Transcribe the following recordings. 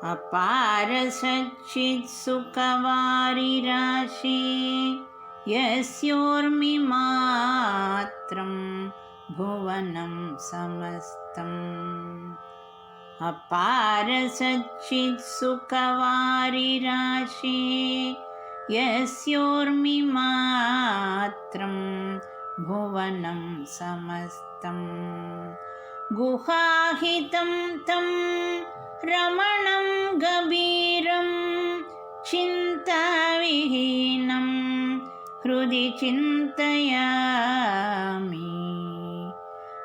अपार सच्चित्सुखवारिराशि यस्योर्मिमात्रं भुवनं समस्तम्। अपार सच्चित्सुखवारिराशि यस्योर्मिमात्रं भुवनं समस्तम्। गुहाहितं तं रमणं गभीरं चिन्ताविहीनं हृदि चिन्तयामि।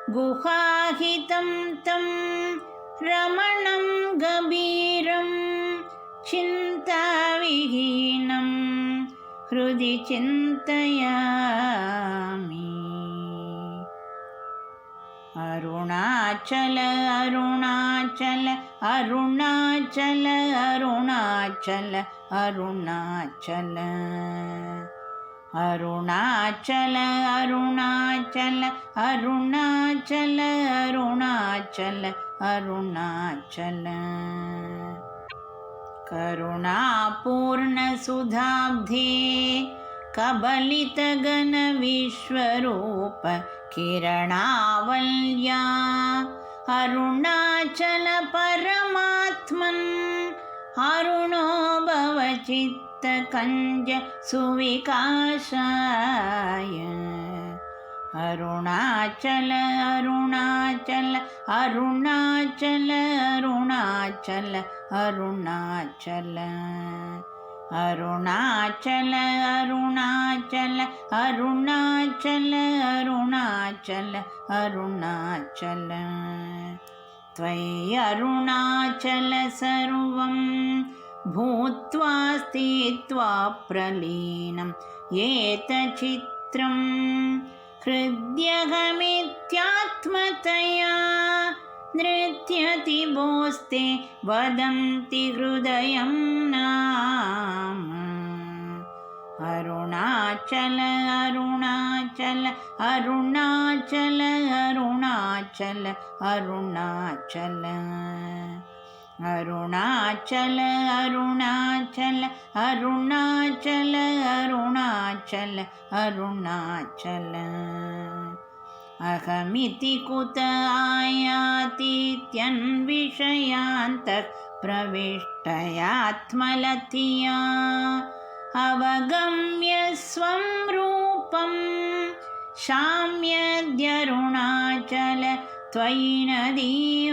गुहाहितं तं रमणं गभीरं चिन्ताविहीनं हृदि चिन्तयामि। अरुणाचल अरुणाचल अरुणाचल अरुणाचल अरुणाचल अरुणाचल अरुणाचल अरुणाचल अरुणाचल अरुणाचल करुणापूर्णसुधाब्धे कबलितघनविश्वरूप किरणावल्या अरुणाचल परमात्मन् अरुणो भवचित्तकञ्ज सुविकासाय। अरुणाचल अरुणाचल अरुणाचल अरुणाचल अरुणाचल अरुणाचल अरुणाचल अरुणाचल अरुणाचल अरुणाचल त्वयि अरुणाचल सर्वं भूत्वा स्थित्वा प्रलीनं एतच्चित्रं हृद्यहमित्यात्मतया नृत्यति भोस्ते वदन्ति हृदयं नाम। अरुणाचल अरुणाचल अरुणाचल अरुणाचल अरुणाचल अरुणाचल अरुणाचल अरुणाचल अरुणाचल अरुणाचल अहमिति कुत आयातीत्यन्विषयान्तः प्रविष्टयात्मलतिया अवगम्य स्वं रूपं शाम्यद्यरुणाचल त्वयि नदीवाब्धम्।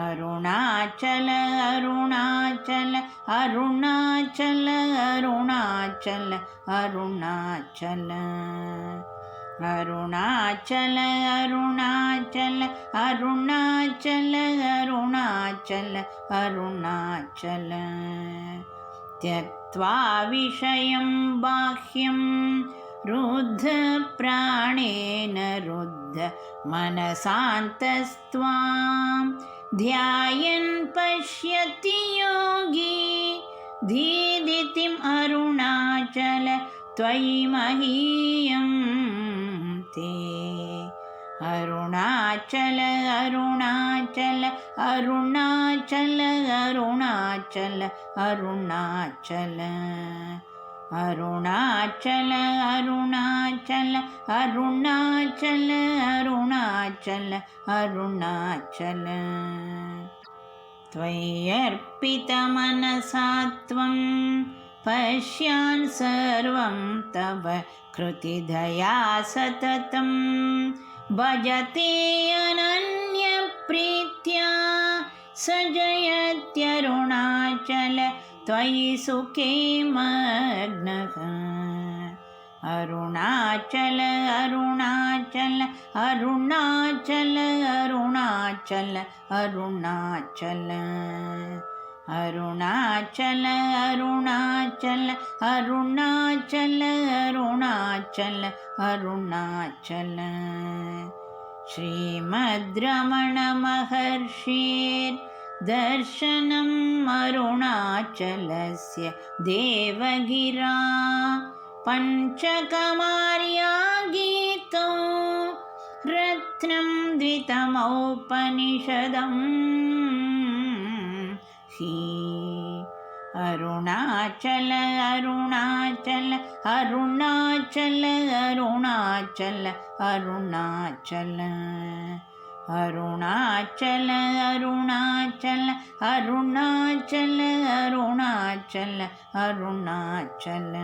अरुणाचल अरुणाचल अरुणाचल अरुणाचल अरुणाचल अरुणाचल अरुणाचल अरुणाचल अरुणाचल अरुणाचल त्यक्त्वा विषयं बाह्यं रुद्ध प्राणेन रुद्ध मनसान्तस्त्वां ध्यायन् पश्यति योगी धीदितिम् अरुणाचल त्वयि महीयं ते। अरुणाचल अरुणाचल अरुणाचल अरुणाचल अरुणाचल अरुणाचल अरुणाचल अरुणाचल अरुणाचल अरुणाचल त्वय्यर्पितमनसा त्वं पश्यान् सर्वं तव कृतिदया सततं भजते अनन्यप्रीत्या स जयत्यरुणाचल त्वयि सुखे मग्नः। अरुणाचल अरुणाचल अरुणाचल अरुणाचल अरुणाचल अरुणाचल अरुणाचल अरुणाचल अरुणाचल अरुणाचल श्रीमद्रमण महर्षेर्दर्शनम् अरुणाचलस्य देवगिरा पञ्चकमार्या गीतो रत्नं द्वितमौपनिषदम् श्री अरुणाचल अरुणाचल अरुणाचल अरुणाचल अरुणाचल अरुणाचल अरुणाचल अरुणाचल अरुणाचल अरुणाचल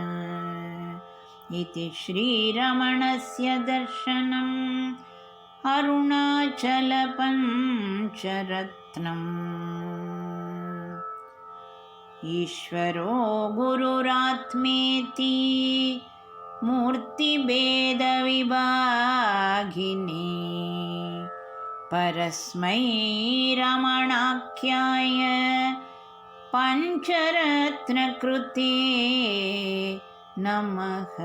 इति श्रीरमणस्य दर्शनम् अरुणाचलपञ्चरत्नम् ईश्वरो गुरुरात्मेति मूर्तिभेदविभागिने परस्मै रमणाख्याय पञ्चरत्नकृते नमः।